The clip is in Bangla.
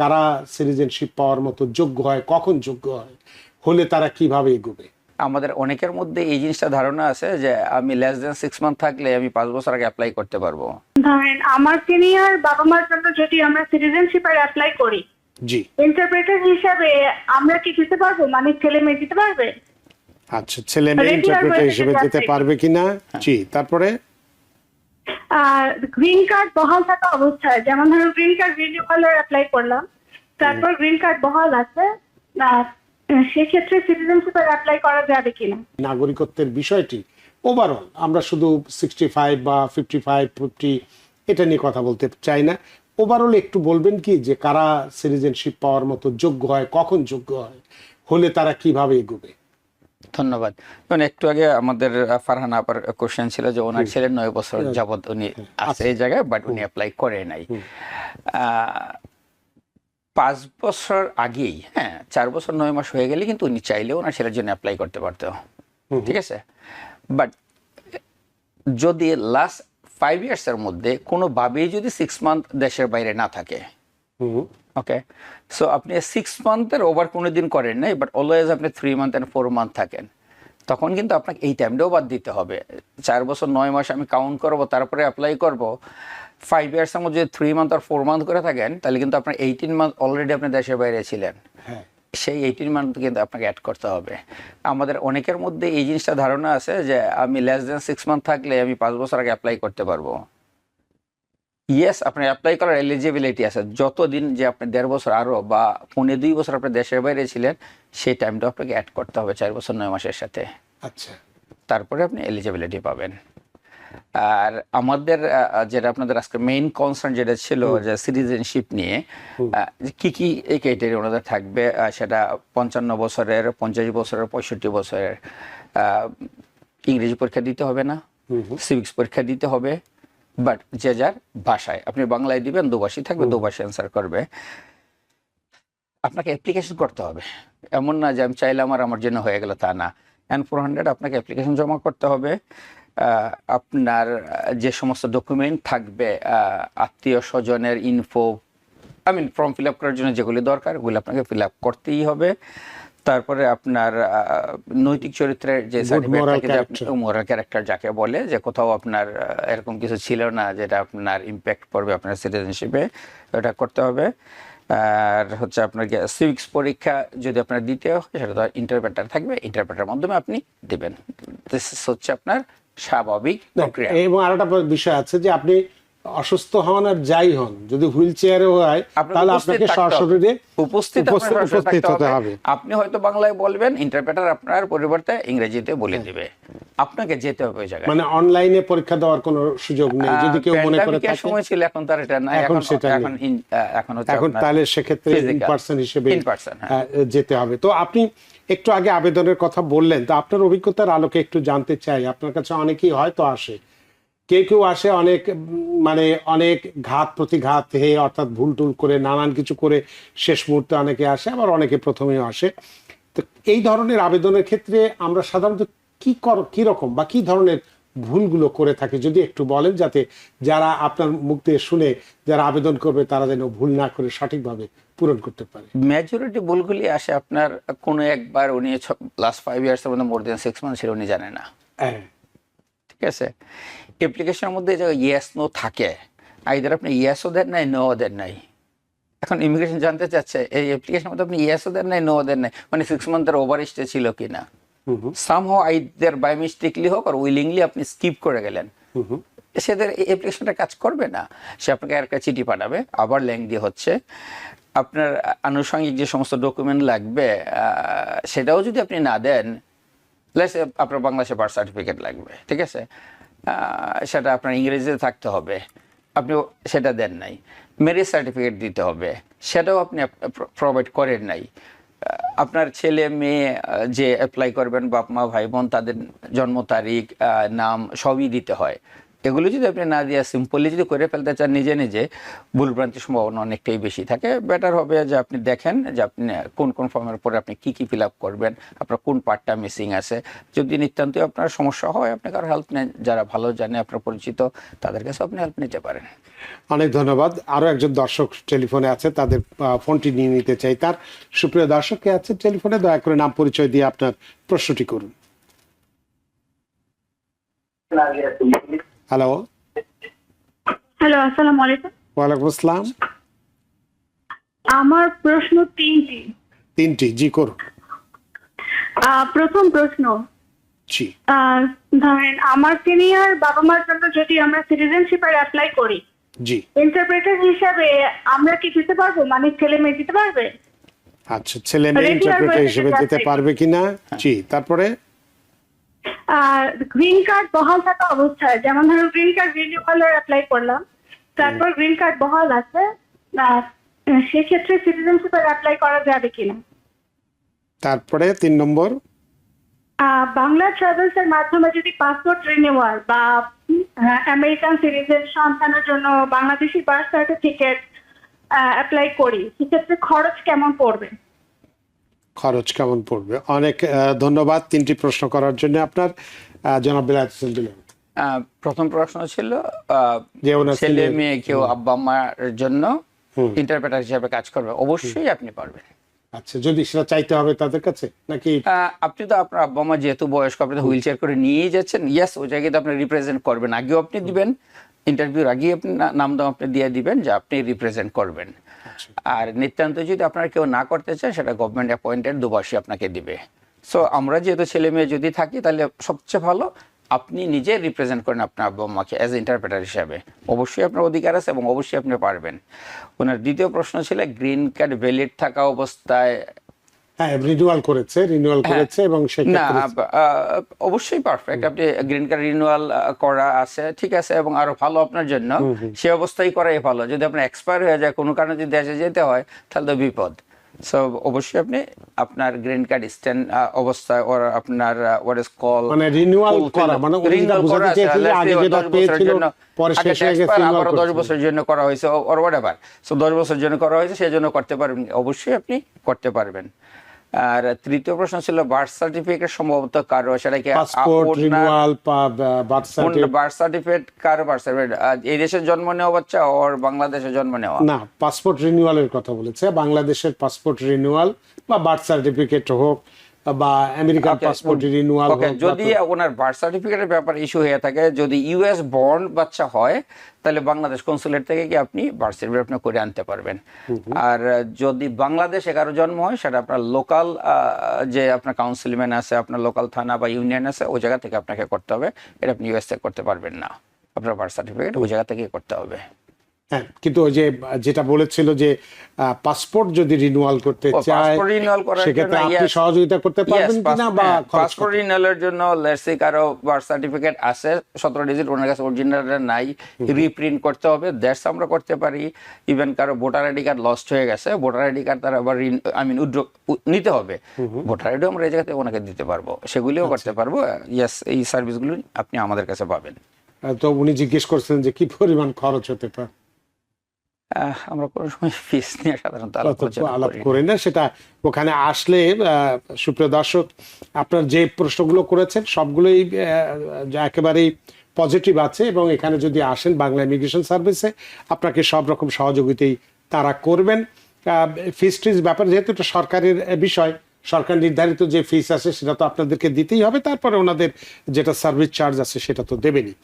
কারা সিটিজেনশিপ পাওয়ার মতো যোগ্য হয়, কখন যোগ্য হয়, হলে তারা কিভাবে এগোবে? আমাদের অনেকের মধ্যে এই জিনিসটা ধারণা আছে যে আমি লেস দেন 6 মান্থ থাকলে আমি 5 বছর আগে অ্যাপ্লাই করতে পারবো। ধরেন আমার সিনিয়র বাবা মার জন্য যদি আমরা সিটিজেনশিপের অ্যাপ্লাই করি, জি, ইন্টারপ্রেটার হিসাবে আমরা কি দিতে পারবো? মানে ছেলে মেয়ে দিতে পারবে? আচ্ছা, ছেলে মেয়ে ইন্টারপ্রেটার হিসেবে যেতে পারবে কিনা? জি, তারপরে গ্রিন কার্ড বহাল থাকা অবস্থায়, যেমন ধরো গ্রিন কার্ড রিনিউয়ালের অ্যাপ্লাই করলাম, তারপর গ্রিন কার্ড বহাল আছে, সেক্ষেত্রে সিটিজেনশিপের অ্যাপ্লাই করা যাবে কিনা? নাগরিকত্বের বিষয়টি ওভারঅল আমরা শুধু 65 বা 55 50 এটা নিয়ে কথা বলতে চাই না। ওভারঅল একটু বলবেন কি যে কারা সিটিজেনশিপ পাওয়ার মতো যোগ্য হয়, কখন যোগ্য হয়, হলে তারা কিভাবে এগোবে? ধন্যবাদ। কারণ একটু আগে আমাদের ফারহান আপার কোশ্চেন ছিল যে ওনার ছেলে 9 বছর যাবত উনি আছে এই জায়গায়, বাট উনি অ্যাপ্লাই করে নাই। 5 বছর আগেই, 4 বছর 9 মাস হয়ে গেলে কিন্তু উনি চাইলেও ওনার ছেলের জন্য অ্যাপ্লাই করতে পারতো, ঠিক আছে। বাট যদি লাস্ট 5 ইয়ার্সের মধ্যে কোনোভাবেই যদি 6 মান্থ দেশের বাইরে না থাকে, ওকে, সো আপনি 6 মান্থের ওভার কোনোদিন করেন নাই, বাট অলওয়েজ আপনি 3 মান্থ অ্যান্ড 4 মান্থ থাকেন, তখন কিন্তু আপনাকে এই টাইমটাও বাদ দিতে হবে। 4 বছর 9 মাস আমি কাউন্ট করব, তারপরে অ্যাপ্লাই করব। 5 ইয়ার্সের মধ্যে যদি 3 মান্থ আর 4 মান্থ করে থাকেন, তাহলে কিন্তু আপনার 18 মান্থ অলরেডি আপনি দেশের বাইরে ছিলেন। সেই 18 মান্থ কিন্তু আপনাকে অ্যাড করতে হবে। আমাদের অনেকের মধ্যে এই জিনিসটা ধারণা আছে যে আমি লেস দেন 6 মান্থ থাকলে আমি 5 বছর আগে অ্যাপ্লাই করতে পারবো। ইয়েস, আপনার অ্যাপ্লাই করার এলিজিবিলিটি আছে যতদিন যে আপনি 1.5 বছর আরও বা 1.5-2 বছর আপনি দেশের বাইরে ছিলেন, সেই টাইমটা আপনাকে অ্যাড করতে হবে 4 বছর 9 মাসের সাথে। আচ্ছা, তারপরে আপনি এলিজিবিলিটি পাবেন। আর আমাদের যেটা আপনাদের আজকে মেইন কনসার্ন যেটা ছিল যে সিটিজেনশিপ নিয়ে কি কি এই ক্রাইটেরিয়া ওনাদের থাকবে, সেটা 55 বছরের, 50 বছরের, 65 বছরের। ইংরেজি পরীক্ষা দিতে হবে না, সিভিক্স পরীক্ষা দিতে হবে, বাট যে যার ভাষায়, আপনি বাংলায় দিবেন, দুভাষী থাকবে, দুভাষী অ্যান্সার করবে। আপনাকে অ্যাপ্লিকেশন করতে হবে, এমন না যে আমি চাইলাম আর আমার জন্য হয়ে গেল, তা না। N400 আপনাকে অ্যাপ্লিকেশন জমা করতে হবে। আপনার যে সমস্ত ডকুমেন্ট থাকবে, আত্মীয় স্বজনের ইনফো, ফর্ম ফিল আপ করার জন্য যেগুলি দরকার ওগুলো আপনাকে ফিল আপ করতেই হবে। তারপরে আপনার নৈতিক চরিত্রের যে মোরাল ক্যারেক্টার যাকে বলে, যে কোথাও আপনার এরকম কিছু ছিল না যেটা আপনার ইম্প্যাক্ট পড়বে আপনার সিটিজেনশিপে, এটা করতে হবে। আর হচ্ছে আপনার সিভিক্স পরীক্ষা যদি আপনার দিতে হয়, সেটা তো ইন্টারপ্রেটার থাকবে, ইন্টারপ্রেটার মাধ্যমে আপনি দেবেন। দিস হচ্ছে আপনার স্বাভাবিক প্রক্রিয়া। এবং আরেকটা বিষয় আছে যে আপনি অসুস্থ হন আর যাই হন, যদি হুইল চেয়ারে হয় তাহলে আপনাকে সরাসরি উপস্থিত হতে হবে। আপনি হয়তো বাংলায় বলবেন, ইন্টারপ্রেটার আপনার পরিবর্তে ইংরেজিতে বলে দিবে, আপনাকে যেতে হবে ওই জায়গায়। মানে অনলাইনে পরীক্ষা দেওয়ার কোনো সুযোগ নেই যদি কেউ মনে করে থাকে। সময় ছিল, এখন তার এটা নাই, এখন তাহলে সেক্ষেত্রে ইন পারসন হিসেবে যেতে হবে। তো আপনি একটু আগে আবেদনের কথা বললেন, তো আপনার অভিজ্ঞতার আলোকে একটু জানতে চাই। আপনার কাছে অনেকেই হয়তো আসে, কেউ আসে অনেক অনেক ঘাত প্রতিঘাত হয়ে, অর্থাৎ ভুল টুল করে, নানান কিছু করে শেষ মুহূর্তে অনেকে আসে, আবার অনেকে প্রথমেও আসে। তো এই ধরনের আবেদনের ক্ষেত্রে আমরা সাধারণত কি রকম বা কি ধরনের ভুলগুলো করে থাকি, যদি একটু বলেন, যাতে যারা আপনার মুখ দিয়ে শুনে যারা আবেদন করবে তারা যেন ভুল না করে সঠিকভাবে পূরণ করতে পারে। মেজরিটি ভুলগুলি আসে আপনার কোনো একবার উনি লাস্ট 5 ইয়ার্সের মধ্যে মোর দেন 6 মান্থ ছিল উনি জানে না, ঠিক আছে। অ্যাপ্লিকেশনের মধ্যে ইয়েস নো থাকে, আইদার আপনি ইয়েসও দেন নাই, নো দেন নাই। এখন ইমিগ্রেশন জানতে চাচ্ছে এই অ্যাপ্লিকেশনের মধ্যে আপনি ইয়েসও দেন নাই, নো দেন নাই, মানে 6 মান্থের ওভার স্টে ছিল কিনা। সামহাউ আইদার বাই মিস্টেকলি হোক আর উইলিংলি আপনি স্কিপ করে গেলেন, সেদের এই অ্যাপ্লিকেশনটা কাজ করবে না। সে আপনাকে একটা চিঠি পাঠাবে, আবার লেংদি হচ্ছে। আপনার আনুষঙ্গিক যে সমস্ত ডকুমেন্ট লাগবে সেটাও যদি আপনি না দেন, আপনার বাংলাদেশে বার্থ সার্টিফিকেট লাগবে, ঠিক আছে, সেটা আপনার ইংরেজিতে থাকতে হবে, আপনি সেটা দেন নাই। ম্যারেজ সার্টিফিকেট দিতে হবে, সেটাও আপনি প্রোভাইড করেন নাই। আপনার ছেলে মেয়ে যে অ্যাপ্লাই করবেন, বাপ মা ভাই বোন, তাদের জন্ম তারিখ, নাম সবই দিতে হয়। এগুলো যদি আপনি না দিয়ে সিম্পলি যদি করে ফেলতে চান নিজে নিজে, ভুলভ্রান্তির সম্ভাবনা অনেকটাই বেশি থাকে। বেটার হবে যে আপনি দেখেন যে আপনি কোন কোন ফর্মের পরে আপনি কি কি ফিল আপ করবেন, আপনার কোন পার্টটা মিসিং আছে। যদি নিতান্তই আপনার সমস্যা হয়, আপনি কারো হেল্প নেন, যারা ভালো জানে আপনার পরিচিত, তাদের কাছে আপনি হেল্প নিতে পারেন। অনেক ধন্যবাদ। আরো একজন দর্শক টেলিফোনে আছে, তাদের ফোনটি নিয়ে নিতে চাই। তার সুপ্রিয় দর্শক কে আছে টেলিফোনে, দয়া করে নাম পরিচয় দিয়ে আপনার প্রশ্নটি করুন। হ্যালো। হ্যালো, আসসালামু আলাইকুম। ওয়ালাইকুম আসসালাম। আমার প্রশ্ন তিনটি। জি করুন। প্রথম প্রশ্ন, জি। ধরেন আমার সিনিয়র বাবা মার জন্য যদি আমরা সিটিজেনশিপের অ্যাপ্লাই করি, জি, ইন্টারপ্রেটার হিসাবে আমরা কি দিতে পারবো, মানে ছেলে মেয়ে দিতে পারবে? আচ্ছা, ছেলে মেয়ে ইন্টারপ্রেটার হিসেবে যেতে পারবে কিনা? জি, তারপরে গ্রিন কার্ড বহাল থাকা অবস্থায়, যেমন ধরুন গ্রিন কার্ড রিনিউয়ালের অ্যাপ্লাই করলাম, তারপর গ্রিন কার্ড বহাল আছে, সেক্ষেত্রে সিটিজেনশিপের অ্যাপ্লাই করা যাবে কিনা? তারপরে 3 নম্বর, বাংলা ট্রাভেলস এর মাধ্যমে যদি পাসপোর্ট রিনিউয়াল বা আমেরিকান সিটিজেন সন্তানের জন্য বাংলাদেশি বার্থ সার্টিফিকেট অ্যাপ্লাই করি, সেক্ষেত্রে খরচ কেমন পড়বে? অনেক ধন্যবাদ 3টি প্রশ্ন করার জন্য আপনার। জনাব বিলায়েত হোসেন দিলেন। প্রথম প্রশ্ন ছিল ছেলে মেয়ে কেউ আব্বা মার জন্য ইন্টারপ্রেটার হিসেবে কাজ করবে। অবশ্যই আপনি পারবেন। আচ্ছা, যদি সেটা চাইতে হবে তাদের কাছে নাকি? আপনি তো আপনার আব্বা মা যেহেতু বয়স্ক, আপনি তো হুইল চেয়ার করে নিয়েই যাচ্ছেন, ইয়েস, ওই জায়গায় তো আপনি রিপ্রেজেন্ট করবেন। আগেও আপনি দিবেন, ইন্টারভিউর আগেই আপনি নাম আপনি দিয়ে দিবেন যে আপনি রিপ্রেজেন্ট করবেন। আর নিতান্ত যদি আপনার কেউ না করতে চায়, সেটা গভর্নমেন্ট অ্যাপয়েন্টেড দুবাসী আপনাকে দিবে। সো আমরা যেহেতু ছেলে মেয়ে যদি থাকি, তাহলে সবচেয়ে ভালো আপনি নিজে রিপ্রেজেন্ট করেন আপনার আব্বা মাকে অ্যাজ ইন্টারপ্রেটার হিসাবে। অবশ্যই আপনার অধিকার আছে এবং অবশ্যই আপনি পারবেন। ওনার দ্বিতীয় প্রশ্ন ছিল গ্রিন কার্ড ভ্যালিড থাকা অবস্থায়, রিনিউয়াল করেছে এবং অবশ্যই পারফেক্ট। আপনি গ্রিন কার্ড রিনিউয়াল করা আছে, ঠিক আছে, এবং আরো ভালো আপনার জন্য সে অবস্থায় করাই ভালো। যদি আপনার এক্সপায়ার হয়ে যায়, কোনো কারণে যদি দেশে যেতে হয়, তাহলে তো বিপদ। সো অবশ্যই আপনি আপনার গ্রিন কার্ড স্ট্যান্ড অবস্থায় ওর আপনার what is called মানে রিনিউয়াল করা, মানে রিনিউয়াল করা আছে আগে যেটা পেয়েছিল পরে শেষ হয়ে গেছে, আবার 10 বছরের জন্য করা হয়েছে অর হোয়াটএভার। সো 10 বছরের জন্য করা হয়েছে, সেজন্য করতে পারবেন। অবশ্যই আপনি করতে পারবেন। আর তৃতীয় প্রশ্ন ছিল বার্থ সার্টিফিকেট সম্ভবত কারো, সেটা কি পাসপোর্ট রিনিউয়াল বা বার্থ সার্টিফিকেট কারো বার্থ সার্টিফিকেট এই দেশে জন্ম নেওয়া বাচ্চা ওর বাংলাদেশে জন্ম নেওয়া? না, পাসপোর্ট রিনিউয়ালের কথা বলেছে। বাংলাদেশের পাসপোর্ট রিনিউয়াল বা বার্থ সার্টিফিকেট হোক বা আমেরিকার পাসপোর্ট রিনিউয়াল হোক। যদি ওনার বার্থ সার্টিফিকেটের ব্যাপারে ইস্যু হয়ে থাকে, যদি ইউএস বর্ন বাচ্চা হয়, তাহলে বাংলাদেশ কনসুলেট থেকে কি আপনি বার্থ সার্টিফিকেট আপনি করে আনতে পারবেন। আর যদি বাংলাদেশে কারো জন্ম হয়, সেটা আপনার লোকাল যে আপনার কাউন্সিলম্যান আছে, আপনার লোকাল থানা বা ইউনিয়ন আছে, ওই জায়গা থেকে আপনাকে করতে হবে। এটা আপনি ইউএস থেকে করতে পারবেন না। আপনার বার্থ সার্টিফিকেট ওই জায়গা থেকে করতে হবে। হ্যাঁ, কিন্তু ওই যে যেটা বলেছিল যে পাসপোর্ট যদি রিনিউয়াল করতে চায়, সেক্ষেত্রে আপনি সহযোগিতা করতে পারবেন কিনা? বা পাসপোর্ট রিনিউয়ালের জন্য লেটস সে কারো বার্থ সার্টিফিকেট আছে 17 ডিজিট, ওনার কাছে অরিজিনালটা নাই, রিপ্রিন্ট করতে হবে, দ্যাটস আমরা করতে পারি। ইভেন কারো ভোটার আইডি কার্ড লস্ট হয়ে গেছে, ভোটার আইডি কার্ড তার আবার নিতে হবে, ভোটার আইডি আমরা এই জায়গাতে ওনাকে দিতে পারবো, সেগুলিও করতে পারবো। ইয়েস, এই সার্ভিসগুলো আপনি আমাদের কাছে পাবেন। তো উনি জিজ্ঞেস করছেন যে কি পরিমাণ খরচ হতে পারে। আমরা কোনো সময় ফিস নিয়ে সাধারণত আলাপ করি না, সেটা ওখানে আসলে। সুপ্রিয় দর্শক, আপনার যে প্রশ্নগুলো করেছেন সবগুলোই একেবারেই পজিটিভ আছে, এবং এখানে যদি আসেন বাংলা ইমিগ্রেশন সার্ভিসে, আপনাকে সব রকম সহযোগিতাই তারা করবেন। ফিস টিস ব্যাপার যেহেতু এটা সরকারের বিষয়, সরকার নির্ধারিত যে ফিস আছে সেটা তো আপনাদেরকে দিতেই হবে, তারপরে ওনাদের যেটা সার্ভিস চার্জ আছে সেটা তো দেবেনই।